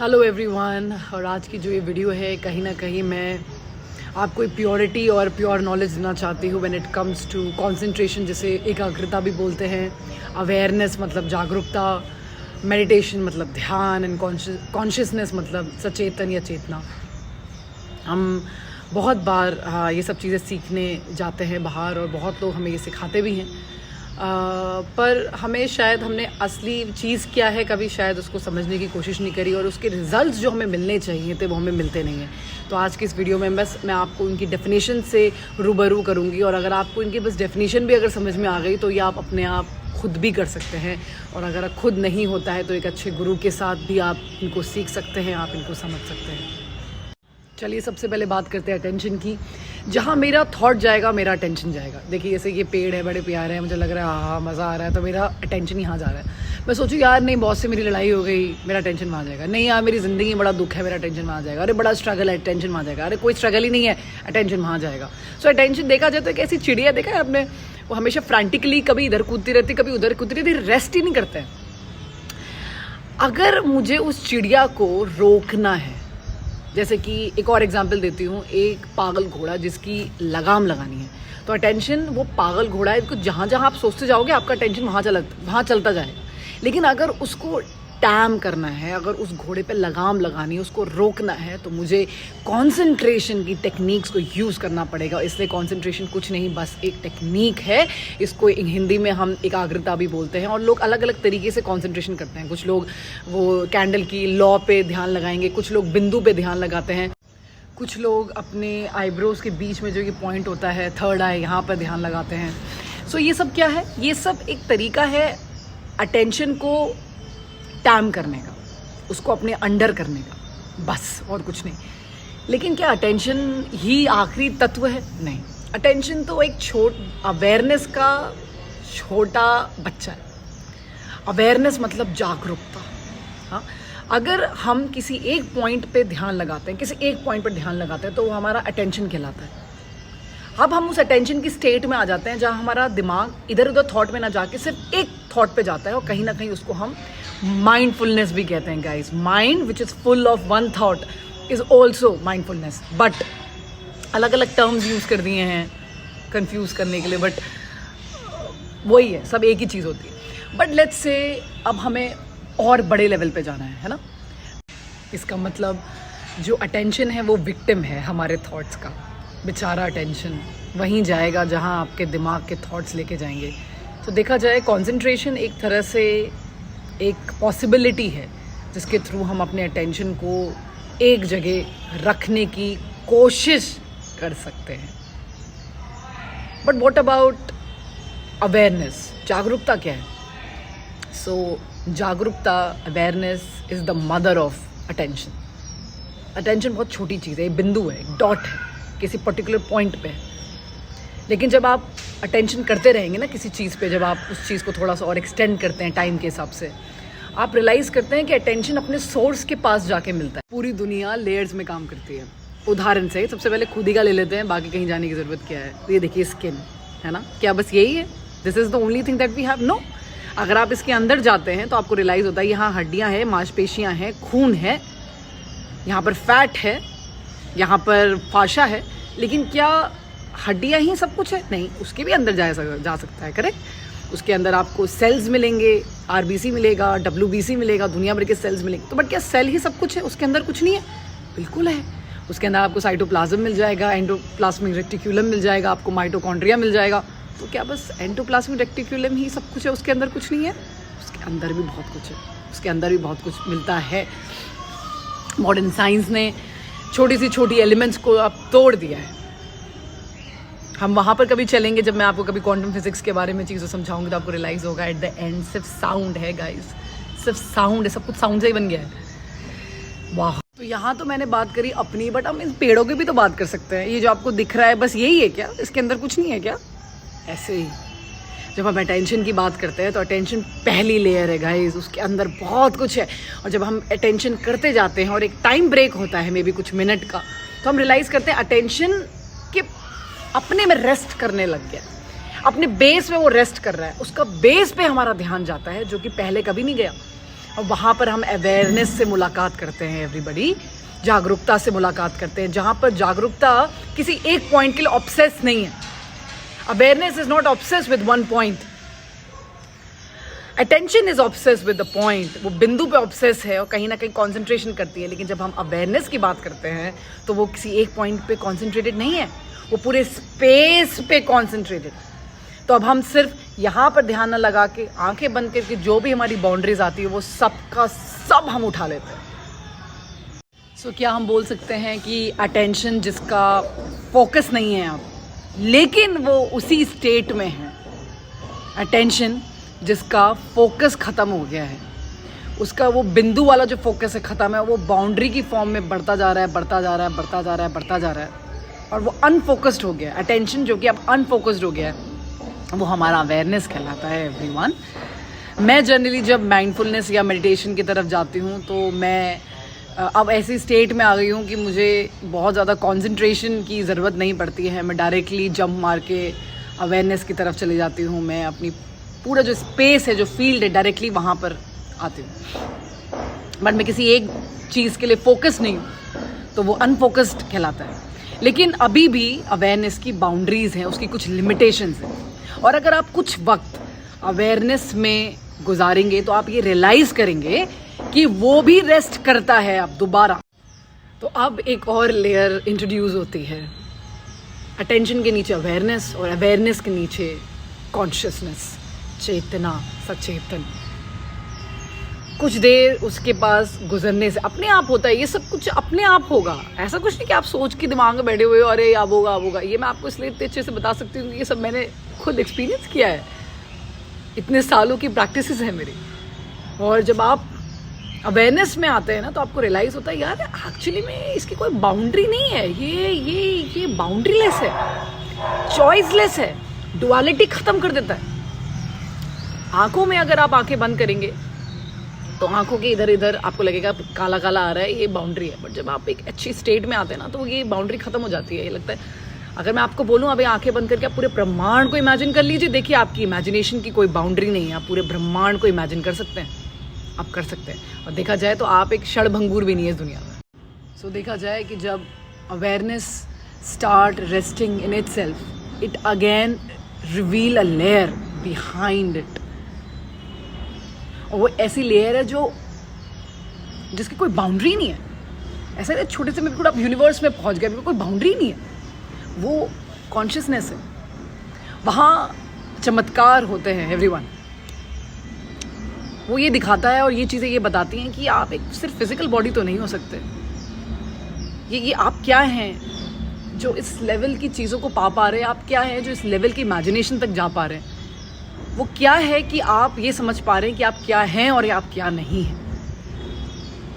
Hello everyone. और आज की जो ये वीडियो है कहीं ना कहीं मैं आपको एक प्योरिटी और प्योर नॉलेज देना चाहती हूँ when it comes to concentration, जिसे एकाग्रता भी बोलते हैं, अवेयरनेस मतलब जागरूकता, मेडिटेशन मतलब ध्यान, एंड कॉन्शियसनेस मतलब सचेतन या चेतना। हम बहुत बार ये सब चीज़ें सीखने जाते हैं बाहर और बहुत लोग हमें ये सिखाते भी हैं, पर हमें शायद हमने असली चीज़ क्या है कभी शायद उसको समझने की कोशिश नहीं करी और उसके रिजल्ट्स जो हमें मिलने चाहिए थे वो हमें मिलते नहीं हैं। तो आज की इस वीडियो में बस मैं आपको इनकी डेफिनेशन से रूबरू करूँगी और अगर आपको इनकी बस डेफिनेशन भी अगर समझ में आ गई तो ये आप अपने आप खुद भी कर सकते हैं, और अगर खुद नहीं होता है तो एक अच्छे गुरु के साथ भी आप इनको सीख सकते हैं, आप इनको समझ सकते हैं। चलिए सबसे पहले बात करते हैं अटेंशन की। जहाँ मेरा थॉट जाएगा मेरा अटेंशन जाएगा। देखिए जैसे ये पेड़ है, बड़े प्यारे हैं, मुझे लग रहा है हाँ मज़ा आ रहा है, तो मेरा अटेंशन यहाँ जा रहा है। मैं सोचूं यार नहीं बॉस से मेरी लड़ाई हो गई, मेरा अटेंशन वहाँ जाएगा। नहीं यार मेरी ज़िंदगी में बड़ा दुख है, मेरा अटेंशन वहाँ जाएगा। अरे बड़ा स्ट्रगल है, अटेंशन वहाँ जाएगा। अरे कोई स्ट्रगल ही नहीं है, अटेंशन वहाँ जाएगा। सो अटेंशन देखा जाए तो एक ऐसी चिड़िया देखा है आपने, वो हमेशा फ्रैंटिकली कभी इधर कूदती रहती कभी उधर कूदती रहती, रेस्ट ही नहीं करते हैं। अगर मुझे उस चिड़िया को रोकना है, जैसे कि एक और एग्जांपल देती हूँ, एक पागल घोड़ा जिसकी लगाम लगानी है, तो अटेंशन वो पागल घोड़ा है, जहाँ जहाँ आप सोचते जाओगे आपका अटेंशन वहाँ चलता जाएगा। लेकिन अगर उसको टैम करना है, अगर उस घोड़े पे लगाम लगानी है, उसको रोकना है, तो मुझे कंसंट्रेशन की टेक्निक्स को यूज़ करना पड़ेगा। इसलिए कंसंट्रेशन कुछ नहीं, बस एक टेक्निक है। इसको हिंदी में हम एकाग्रता भी बोलते हैं, और लोग अलग अलग तरीके से कंसंट्रेशन करते हैं। कुछ लोग वो कैंडल की लॉ पे ध्यान लगाएंगे, कुछ लोग बिंदु पे ध्यान लगाते हैं, कुछ लोग अपने आईब्रोज़ के बीच में जो ये पॉइंट होता है थर्ड आई, यहाँ पर ध्यान लगाते हैं। सो ये सब क्या है? ये सब एक तरीका है अटेंशन को टैम करने का, उसको अपने अंडर करने का, बस और कुछ नहीं। लेकिन क्या अटेंशन ही आखिरी तत्व है? नहीं, अटेंशन तो एक अवेयरनेस का छोटा बच्चा है। अवेयरनेस मतलब जागरूकता। हाँ, अगर हम किसी एक पॉइंट पे ध्यान लगाते हैं, किसी एक पॉइंट पर ध्यान लगाते हैं, तो वो हमारा अटेंशन कहलाता है। अब हम उस अटेंशन की स्टेट में आ जाते हैं जहाँ हमारा दिमाग इधर उधर थॉट में ना जाके सिर्फ एक थॉट पे जाता है, और कहीं ना कहीं उसको हम माइंडफुलनेस भी कहते हैं guys. Mind which is full of one thought is also mindfulness, but अलग अलग टर्म्स यूज़ कर दिए हैं कंफ्यूज करने के लिए, बट वही है, सब एक ही चीज़ होती है। बट लेट्स से अब हमें और बड़े लेवल पे जाना है ना। इसका मतलब जो अटेंशन है वो विक्टिम है हमारे थॉट्स का। बेचारा अटेंशन वहीं जाएगा जहाँ आपके दिमाग के थॉट्स लेके जाएंगे। तो देखा जाए कंसंट्रेशन एक तरह से एक पॉसिबिलिटी है जिसके थ्रू हम अपने अटेंशन को एक जगह रखने की कोशिश कर सकते हैं। But what about awareness? जागरूकता क्या है? सो जागरूकता, awareness is the mother of attention. Attention बहुत छोटी चीज़ है, एक बिंदु है, एक डॉट है किसी पर्टिकुलर पॉइंट पे। लेकिन जब आप अटेंशन करते रहेंगे ना किसी चीज़ पे, जब आप उस चीज़ को थोड़ा सा और एक्सटेंड करते हैं टाइम के हिसाब से, आप रियलाइज़ करते हैं कि अटेंशन अपने सोर्स के पास जाके मिलता है। पूरी दुनिया लेयर्स में काम करती है। उदाहरण से सबसे पहले खुद ही का ले लेते हैं, बाकी कहीं जाने की ज़रूरत क्या है। तो ये देखिए स्किन है ना, क्या बस यही है? This is the only thing that we have? No. अगर आप इसके अंदर जाते हैं तो आपको रियलाइज़ होता है यहाँ हड्डियाँ हैं, मांसपेशियाँ हैं, खून है, यहाँ पर फैट है, यहाँ पर फाशा है। लेकिन क्या हड्डियाँ ही सब कुछ है? नहीं, उसके भी अंदर जा सकता है, करेक्ट। उसके अंदर आपको सेल्स मिलेंगे, आरबीसी मिलेगा, डब्ल्यूबीसी मिलेगा, दुनिया भर के सेल्स मिलेंगे। तो बट क्या सेल ही सब कुछ है? उसके अंदर कुछ नहीं है? बिल्कुल है। उसके अंदर आपको साइटोप्लाज्म मिल जाएगा, एंडोप्लाज्मिक रेटिक्यूलम मिल जाएगा, आपको माइटोकॉन्ड्रिया मिल जाएगा। तो क्या बस एंडोप्लाज्मिक रेटिक्यूलम ही सब कुछ है? उसके अंदर कुछ नहीं है? उसके अंदर भी बहुत कुछ है, उसके अंदर भी बहुत कुछ मिलता है। मॉडर्न साइंस ने छोटी सी छोटी एलिमेंट्स को अब तोड़ दिया है। हम वहाँ पर कभी चलेंगे जब मैं आपको कभी क्वांटम फिजिक्स के बारे में चीज़ें समझाऊंगी, तो आपको रियलाइज़ होगा एट द एंड सिर्फ साउंड है गाइस, सिर्फ साउंड है, सब कुछ साउंड से ही बन गया है। वाह। तो यहाँ तो मैंने बात करी अपनी, बट हम इन पेड़ों की भी तो बात कर सकते हैं। ये जो आपको दिख रहा है बस यही है क्या? इसके अंदर कुछ नहीं है क्या? ऐसे ही जब हम अटेंशन की बात करते हैं तो अटेंशन पहली लेयर है गाइस, उसके अंदर बहुत कुछ है। और जब हम अटेंशन करते जाते हैं और एक टाइम ब्रेक होता है मे बी कुछ मिनट का, तो हम रियलाइज़ करते हैं अटेंशन के अपने में रेस्ट करने लग गया, अपने बेस में वो रेस्ट कर रहा है, उसका बेस पे हमारा ध्यान जाता है जो कि पहले कभी नहीं गया। और वहाँ पर हम अवेयरनेस से मुलाकात करते हैं एवरीबडी, जागरूकता से मुलाकात करते हैं, जहाँ पर जागरूकता किसी एक पॉइंट के लिए ऑब्सेस नहीं है. Awareness is not obsess with one point. Attention is obsess with the point. वो बिंदु पे ऑब्सेस है और कहीं ना कहीं कॉन्सेंट्रेशन करती है. लेकिन जब हम अवेयरनेस की बात करते हैं तो वो किसी एक पॉइंट पे कॉन्सेंट्रेटेड नहीं है, वो पूरे स्पेस पे कॉन्सेंट्रेटेड. तो अब हम सिर्फ यहाँ पर ध्यान न लगा के आंखें बंद करके जो भी हमारी बाउंड्रीज आती है वो सब का सब हम उठा लेते हैं. सो क्या हम बोल सकते हैं कि अटेंशन जिसका फोकस नहीं है अब, लेकिन वो उसी स्टेट में है. अटेंशन जिसका फोकस ख़त्म हो गया है, उसका वो बिंदु वाला जो फोकस है ख़त्म है, वो बाउंड्री की फॉर्म में बढ़ता जा रहा है, बढ़ता जा रहा है, बढ़ता जा रहा है, बढ़ता जा रहा है, और वो अनफोकस्ड हो गया है. अटेंशन जो कि अब अनफोकस्ड हो गया है वो हमारा अवेयरनेस कहलाता है एवरीवन. मैं जनरली जब माइंडफुलनेस या मेडिटेशन की तरफ जाती हूँ तो मैं अब ऐसी स्टेट में आ गई हूँ कि मुझे बहुत ज़्यादा कंसंट्रेशन की ज़रूरत नहीं पड़ती है. मैं डायरेक्टली जंप मार के अवेयरनेस की तरफ चली जाती हूँ. मैं अपनी पूरा जो स्पेस है, जो फील्ड है, डायरेक्टली वहाँ पर आती हूँ. बट मैं किसी एक चीज़ के लिए फोकस नहीं हूँ, तो वो अनफोकस्ड कहलाता है. लेकिन अभी भी अवेयरनेस की बाउंड्रीज़ हैं, उसकी कुछ लिमिटेशंस हैं. और अगर आप कुछ वक्त अवेयरनेस में गुजारेंगे तो आप ये रियलाइज़ करेंगे कि वो भी रेस्ट करता है अब दोबारा. तो अब एक और लेयर इंट्रोड्यूस होती है. अटेंशन के नीचे अवेयरनेस और अवेयरनेस के नीचे कॉन्शियसनेस, चेतना, सचेतन. कुछ देर उसके पास गुजरने से अपने आप होता है. ये सब कुछ अपने आप होगा. ऐसा कुछ नहीं कि आप सोच के दिमाग में बैठे हुए हो अरे अब होगा अब होगा. ये मैं आपको इसलिए इतने अच्छे से बता सकती हूँ कि ये सब मैंने खुद एक्सपीरियंस किया है. इतने सालों की प्रैक्टिसेस है मेरी. और जब आप अवेयरनेस में आते हैं ना तो आपको रियलाइज़ होता है यार एक्चुअली में इसकी कोई बाउंड्री नहीं है. ये बाउंड्रीलेस है, चॉइसलेस है, डुअलिटी ख़त्म कर देता है. आंखों में अगर आप आंखें बंद करेंगे तो आंखों के इधर इधर आपको लगेगा काला काला आ रहा है, ये बाउंड्री है. बट जब आप एक अच्छी स्टेट में आते हैं ना तो ये बाउंड्री ख़त्म हो जाती है. ये लगता है अगर मैं आपको बोलूँ अभी आंखें बंद करके आप पूरे ब्रह्मांड को इमेजिन कर लीजिए. देखिए आपकी इमेजिनेशन की कोई बाउंड्री नहीं है. आप पूरे ब्रह्मांड को इमेजिन कर सकते हैं, आप कर सकते हैं. और देखा जाए तो आप एक क्षणभंगुर भी नहीं है इस दुनिया में. सो देखा जाए कि जब awareness start resting in itself, it again reveal a layer behind it. और वो ऐसी लेयर है जो जिसकी कोई बाउंड्री नहीं है. ऐसा छोटे से में पूरा यूनिवर्स में पहुंच गया, कोई बाउंड्री नहीं है. वो कॉन्शियसनेस है. वहाँ चमत्कार होते हैं एवरीवन. वो ये दिखाता है और ये चीज़ें ये बताती हैं कि आप एक सिर्फ फिजिकल बॉडी तो नहीं हो सकते. ये आप क्या हैं जो इस लेवल की चीज़ों को पा रहे हैं. आप क्या हैं जो इस लेवल की इमेजिनेशन तक जा पा रहे हैं. वो क्या है कि आप ये समझ पा रहे हैं कि आप क्या हैं और आप क्या नहीं हैं.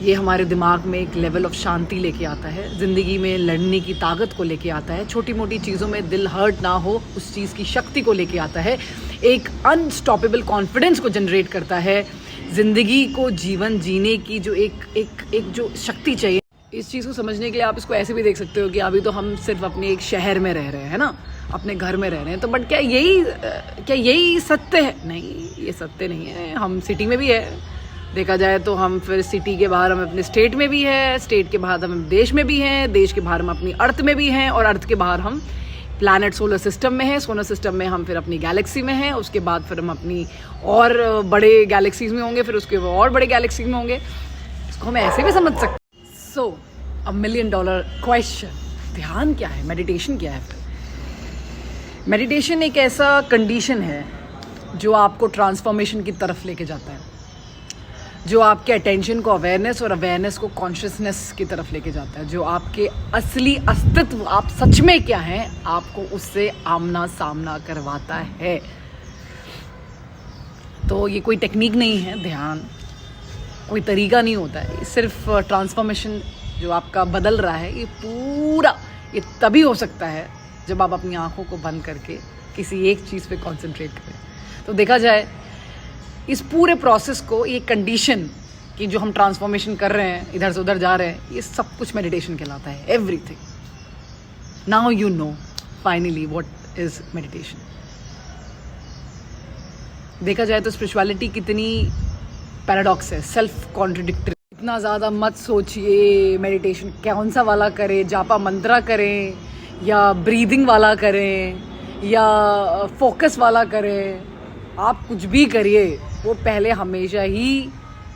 ये हमारे दिमाग में एक लेवल ऑफ शांति लेके आता है, ज़िंदगी में लड़ने की ताकत को लेके आता है, छोटी मोटी चीज़ों में दिल हर्ट ना हो उस चीज़ की शक्ति को लेके आता है, एक अनस्टॉपेबल कॉन्फिडेंस को जनरेट करता है, ज़िंदगी को जीवन जीने की जो एक जो शक्ति चाहिए. इस चीज़ को समझने के लिए आप इसको ऐसे भी देख सकते हो कि अभी तो हम सिर्फ अपने एक शहर में रह रहे हैं ना, अपने घर में रह रहे हैं. तो बट क्या यही सत्य है? नहीं, ये सत्य नहीं है. हम सिटी में भी है, देखा जाए तो हम फिर सिटी के बाहर हम अपने स्टेट में भी है, स्टेट के बाहर हम देश में भी हैं, देश के बाहर हम अपनी अर्थ में भी हैं, और अर्थ के बाहर हम प्लैनेट सोलर सिस्टम में है, सोलर सिस्टम में हम फिर अपनी गैलेक्सी में हैं, उसके बाद फिर हम अपनी और बड़े गैलेक्सीज में होंगे, फिर उसके और बड़े गैलेक्सीज में होंगे. इसको हम ऐसे भी समझ सकते हैं. सो $1 million क्वेश्चन, ध्यान क्या है, मेडिटेशन क्या है? मेडिटेशन एक ऐसा कंडीशन है जो आपको ट्रांसफॉर्मेशन की तरफ लेके जाता है, जो आपके अटेंशन को अवेयरनेस और अवेयरनेस को कॉन्शियसनेस की तरफ लेके जाता है, जो आपके असली अस्तित्व, आप सच में क्या हैं, आपको उससे आमना सामना करवाता है. तो ये कोई टेक्निक नहीं है, ध्यान कोई तरीका नहीं होता है. सिर्फ ट्रांसफॉर्मेशन जो आपका बदल रहा है, ये पूरा ये तभी हो सकता है जब आप अपनी आंखों को बंद करके किसी एक चीज़ पे कंसंट्रेट करें. तो देखा जाए इस पूरे प्रोसेस को, ये कंडीशन कि जो हम ट्रांसफॉर्मेशन कर रहे हैं, इधर से उधर जा रहे हैं, ये सब कुछ मेडिटेशन कहलाता है. Everything. Now you know finally what is meditation. देखा जाए तो स्पिरिचुअलिटी कितनी पैराडॉक्स है, सेल्फ कॉन्ट्रडिक्टरी। इतना ज़्यादा मत सोचिए मेडिटेशन कौन सा वाला करें, जापा मंत्रा करें या ब्रीदिंग वाला करें या फोकस वाला करें, आप कुछ भी करिए, वो पहले हमेशा ही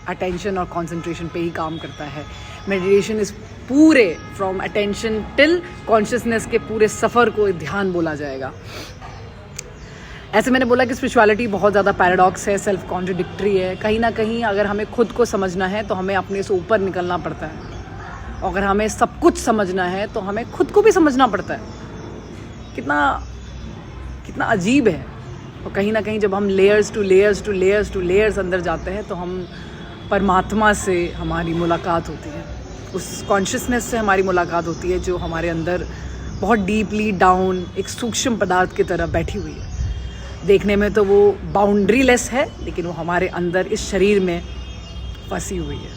अटेंशन और कंसंट्रेशन पे ही काम करता है। मेडिटेशन इस पूरे फ्रॉम अटेंशन टिल कॉन्शियसनेस के पूरे सफ़र को ध्यान बोला जाएगा। ऐसे मैंने बोला कि स्पिरिचुअलिटी बहुत ज़्यादा पैराडॉक्स है, सेल्फ कॉन्ट्रडिक्टरी है। कहीं ना कहीं अगर हमें खुद को समझना है तो हमें अपने से ऊपर निकलना पड़ता है, और अगर हमें सब कुछ समझना है तो हमें खुद को भी समझना पड़ता है। कितना कितना अजीब है। और कहीं ना कहीं जब हम layers two layers two layers two layers अंदर जाते हैं तो हम परमात्मा से हमारी मुलाकात होती है, उस कॉन्शियसनेस से हमारी मुलाकात होती है जो हमारे अंदर बहुत डीपली डाउन एक सूक्ष्म पदार्थ की तरह बैठी हुई है। देखने में तो वो बाउंड्री लेस है, लेकिन वो हमारे अंदर इस शरीर में फंसी हुई है।